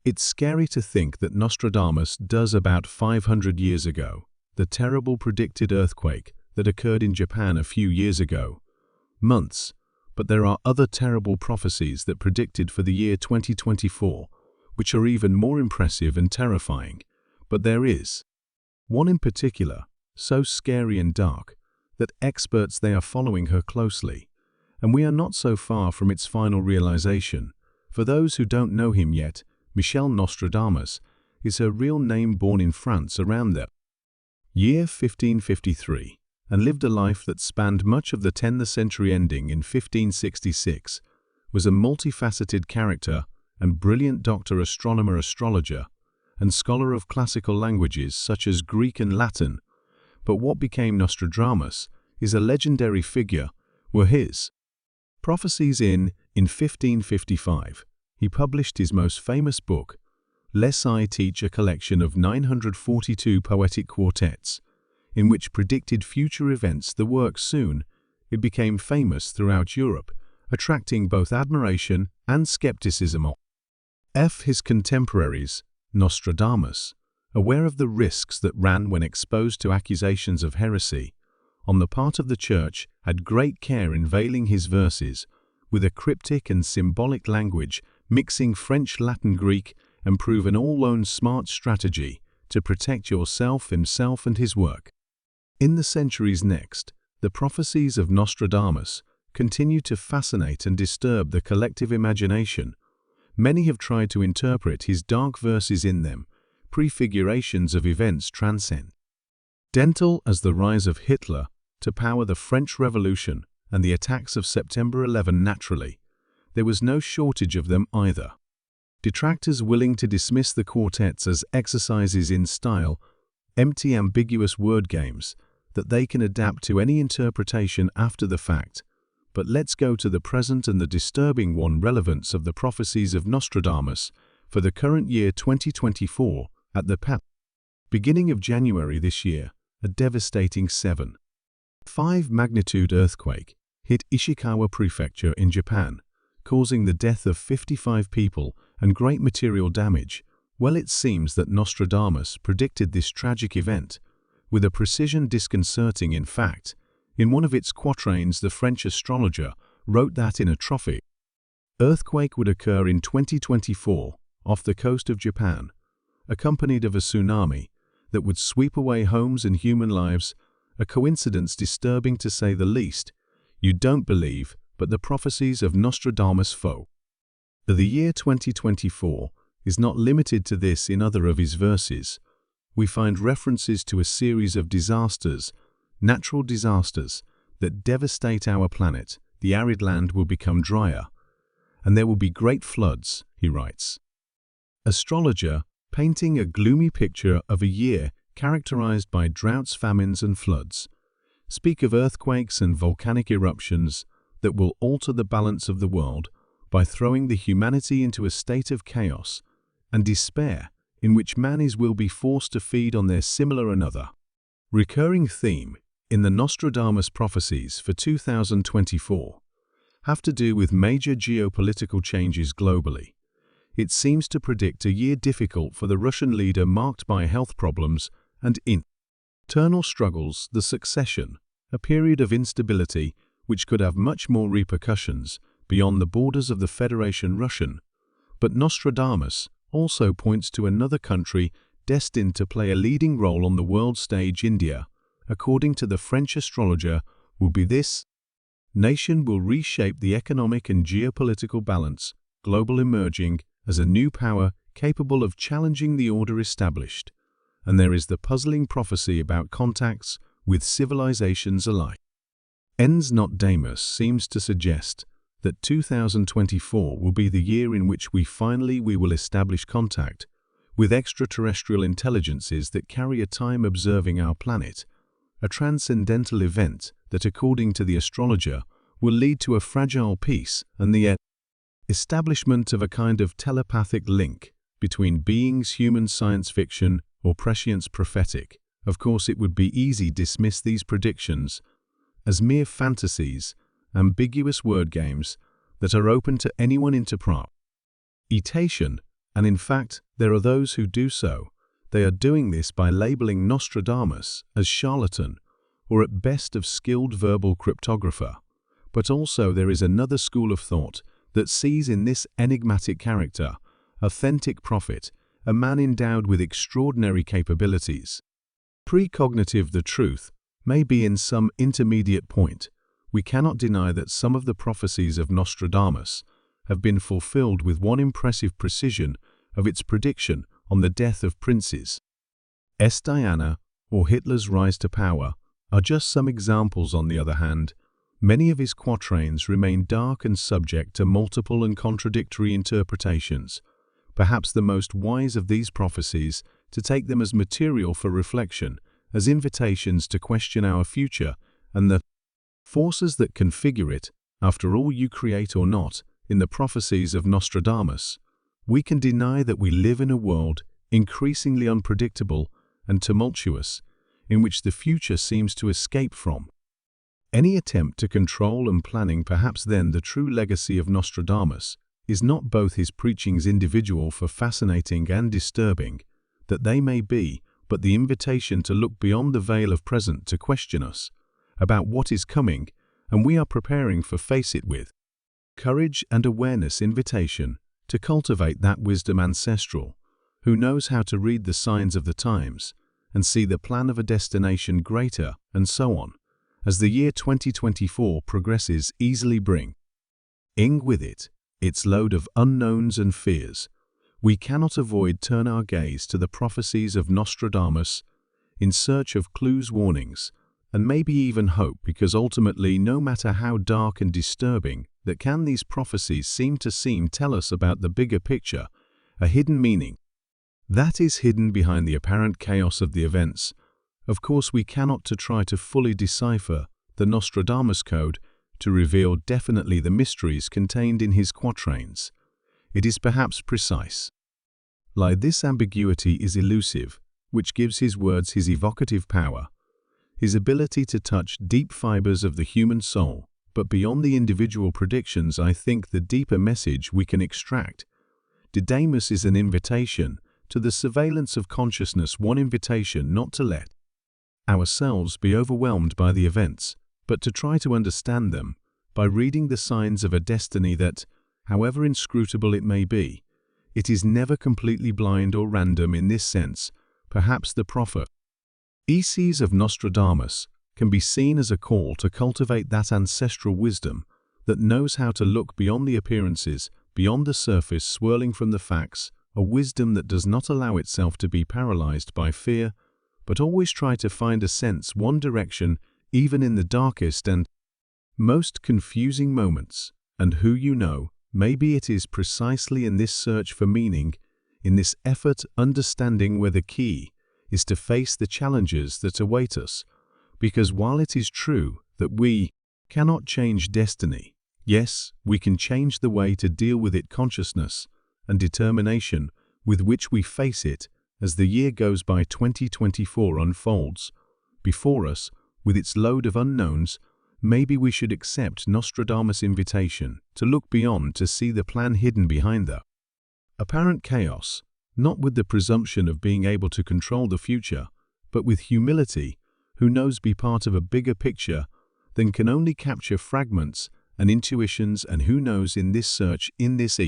It's scary to think that Nostradamus does about 500 years ago, the terrible predicted earthquake that occurred in Japan a few years ago. Months, but there are other terrible prophecies that predicted for the year 2024, which are even more impressive and terrifying. But there is one in particular, so scary and dark, that experts they are following her closely. And we are not so far from its final realization. For those who don't know him yet, Michel Nostradamus is her real name, born in France around the year 1553, and lived a life that spanned much of the 10th century ending in 1566, was a multifaceted character and brilliant doctor, astronomer, astrologer, and scholar of classical languages such as Greek and Latin. But what became Nostradamus is a legendary figure were his prophecies. In 1555, he published his most famous book, Les I Teach, a collection of 942 poetic quartets, in which predicted future events. The work soon it became famous throughout Europe, attracting both admiration and skepticism of his contemporaries. Nostradamus, aware of the risks that ran when exposed to accusations of heresy on the part of the Church, had great care in veiling his verses with a cryptic and symbolic language, mixing French, Latin, Greek, and prove an all-round smart strategy to protect yourself, himself, and his work. In the centuries next, the prophecies of Nostradamus continue to fascinate and disturb the collective imagination. Many have tried to interpret his dark verses in them, prefigurations of events transcendental as the rise of Hitler to power, the French Revolution, and the attacks of September 11. Naturally, there was no shortage of them either. Detractors willing to dismiss the quartets as exercises in style, empty, ambiguous word games that they can adapt to any interpretation after the fact. But let's go to the present and the disturbing one: relevance of the prophecies of Nostradamus for the current year 2024. At the beginning of January this year, a devastating 7.5 magnitude earthquake hit Ishikawa Prefecture in Japan, causing the death of 55 people and great material damage. Well, it seems that Nostradamus predicted this tragic event with a precision disconcerting. In fact, in one of its quatrains, the French astrologer wrote that in a trophic earthquake would occur in 2024 off the coast of Japan, accompanied of a tsunami that would sweep away homes and human lives. A coincidence disturbing to say the least. You don't believe, but the prophecies of Nostradamus for the year 2024 is not limited to this. In other of his verses, we find references to a series of disasters, natural disasters, that devastate our planet. The arid land will become drier, and there will be great floods, he writes. Astrologer, painting a gloomy picture of a year characterized by droughts, famines, and floods, speak of earthquakes and volcanic eruptions that will alter the balance of the world by throwing the humanity into a state of chaos and despair in which will be forced to feed on their similar. Another recurring theme in the Nostradamus prophecies for 2024 have to do with major geopolitical changes globally. It seems to predict a year difficult for the Russian leader, marked by health problems and internal struggles, the succession, a period of instability which could have much more repercussions beyond the borders of the Federation Russian. But Nostradamus also points to another country destined to play a leading role on the world stage. India, according to the French astrologer, will be this nation will reshape the economic and geopolitical balance, global, emerging as a new power capable of challenging the order established. And there is the puzzling prophecy about contacts with civilizations alike. Nostradamus seems to suggest that 2024 will be the year in which we will establish contact with extraterrestrial intelligences that carry a time observing our planet, a transcendental event that, according to the astrologer, will lead to a fragile peace and the establishment of a kind of telepathic link between beings. Human science fiction or prescience prophetic. Of course, it would be easy to dismiss these predictions as mere fantasies, ambiguous word games that are open to anyone interpretation. And in fact, there are those who do so. They are doing this by labeling Nostradamus as charlatan, or at best a skilled verbal cryptographer. But also there is another school of thought that sees in this enigmatic character, authentic prophet, a man endowed with extraordinary capabilities. Precognitive the truth may be in some intermediate point. We cannot deny that some of the prophecies of Nostradamus have been fulfilled with one impressive precision of its prediction on the death of princes. Diana or Hitler's rise to power are just some examples. On the other hand, many of his quatrains remain dark and subject to multiple and contradictory interpretations. Perhaps the most wise of these prophecies to take them as material for reflection, as invitations to question our future and the forces that configure it. After all, you create or not, in the prophecies of Nostradamus, we can deny that we live in a world increasingly unpredictable and tumultuous, in which the future seems to escape from any attempt to control and planning. Perhaps then the true legacy of Nostradamus is not both his preachings, individual for fascinating and disturbing that they may be, but the invitation to look beyond the veil of present, to question us about what is coming, and we are preparing for face it with courage and awareness. Invitation to cultivate that wisdom ancestral, who knows how to read the signs of the times and see the plan of a destination greater, and so on, as the year 2024 progresses, easily bring with it its load of unknowns and fears. We cannot avoid turn our gaze to the prophecies of Nostradamus in search of clues, warnings, and maybe even hope, because ultimately, no matter how dark and disturbing that can these prophecies seem to tell us about the bigger picture, a hidden meaning that is hidden behind the apparent chaos of the events. Of course, we cannot try to fully decipher the Nostradamus code to reveal definitely the mysteries contained in his quatrains. It is perhaps precise. Like this ambiguity is elusive, which gives his words his evocative power, his ability to touch deep fibers of the human soul. But beyond the individual predictions, I think the deeper message we can extract. Nostradamus is an invitation to the surveillance of consciousness, one invitation not to let ourselves be overwhelmed by the events, but to try to understand them by reading the signs of a destiny that, however inscrutable it may be, it is never completely blind or random. In this sense, perhaps the prophecies of Nostradamus can be seen as a call to cultivate that ancestral wisdom that knows how to look beyond the appearances, beyond the surface swirling from the facts, a wisdom that does not allow itself to be paralyzed by fear, but always try to find a sense, one direction, even in the darkest and most confusing moments. And who you know, maybe it is precisely in this search for meaning, in this effort understanding, where the key is to face the challenges that await us. Because while it is true that we cannot change destiny, yes, we can change the way to deal with it, consciousness and determination with which we face it. As the year goes by, 2024 unfolds before us with its load of unknowns. Maybe we should accept Nostradamus' invitation to look beyond, to see the plan hidden behind the apparent chaos, not with the presumption of being able to control the future, but with humility, who knows be part of a bigger picture than can only capture fragments and intuitions. And who knows, in this search, in this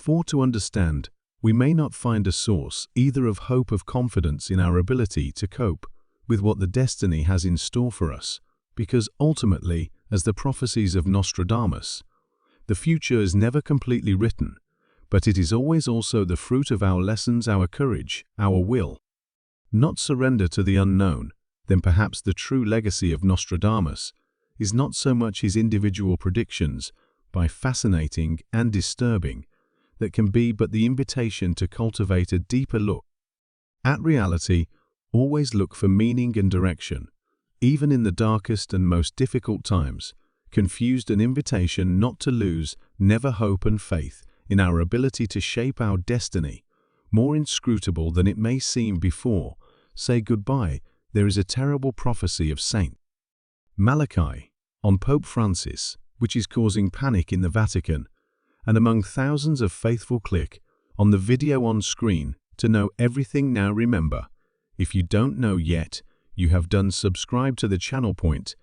for to understand, we may not find a source either of hope, of confidence in our ability to cope with what the destiny has in store for us, because ultimately, as the prophecies of Nostradamus, the future is never completely written, but it is always also the fruit of our lessons, our courage, our will not surrender to the unknown. Then perhaps the true legacy of Nostradamus is not so much his individual predictions, by fascinating and disturbing that can be, but the invitation to cultivate a deeper look at reality. Always look for meaning and direction, even in the darkest and most difficult times. Confused, an invitation not to lose never hope and faith in our ability to shape our destiny. More inscrutable than it may seem before say goodbye, there is a terrible prophecy of Saint Malachi on Pope Francis, which is causing panic in the Vatican and among thousands of faithful. on the video on screen to know everything. Now remember, if you don't know yet, you have done subscribe to the channel point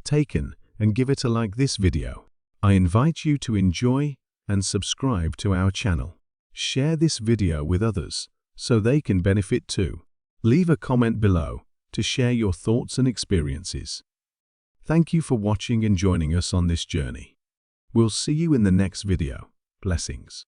taken and give it a like this video. I invite you to enjoy and subscribe to our channel. Share this video with others so they can benefit too. Leave a comment below to share your thoughts and experiences. Thank you for watching and joining us on this journey. We'll see you in the next video. Blessings.